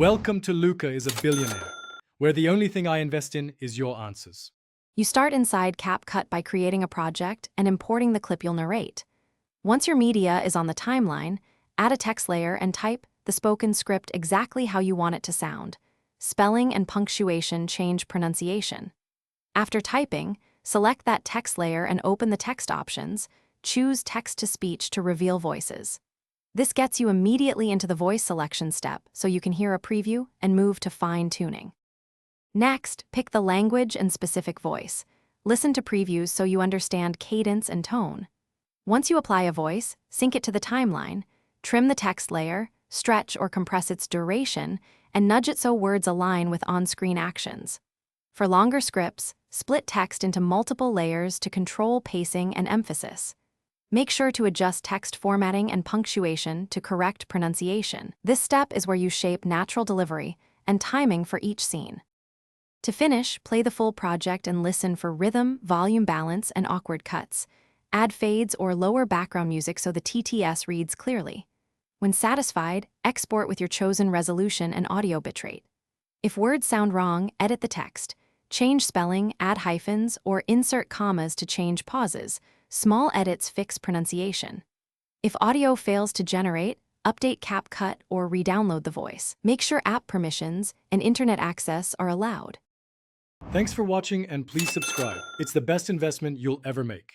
Welcome to Luca is a Billionaire, where the only thing I invest in is your answers. You start inside Capcut by creating a project and importing the clip you'll narrate. Once your media is on the timeline, add a text layer and type the spoken script exactly how you want it to sound. Spelling and punctuation change pronunciation. After typing, select that text layer and open the text options. Choose text-to-speech to reveal voices. This gets you immediately into the voice selection step so you can hear a preview and move to fine-tuning. Next, pick the language and specific voice. Listen to previews so you understand cadence and tone. Once you apply a voice, sync it to the timeline, trim the text layer, stretch or compress its duration, and nudge it so words align with on-screen actions. For longer scripts, split text into multiple layers to control pacing and emphasis. Make sure to adjust text formatting and punctuation to correct pronunciation. This step is where you shape natural delivery and timing for each scene. To finish, play the full project and listen for rhythm, volume balance, and awkward cuts. Add fades or lower background music so the TTS reads clearly. When satisfied, export with your chosen resolution and audio bitrate. If words sound wrong, edit the text. Change spelling, add hyphens, or insert commas to change pauses. Small edits fix pronunciation. If audio fails to generate, update Capcut or re-download the voice. Make sure app permissions and internet access are allowed. Thanks for watching and please subscribe. It's the best investment you'll ever make.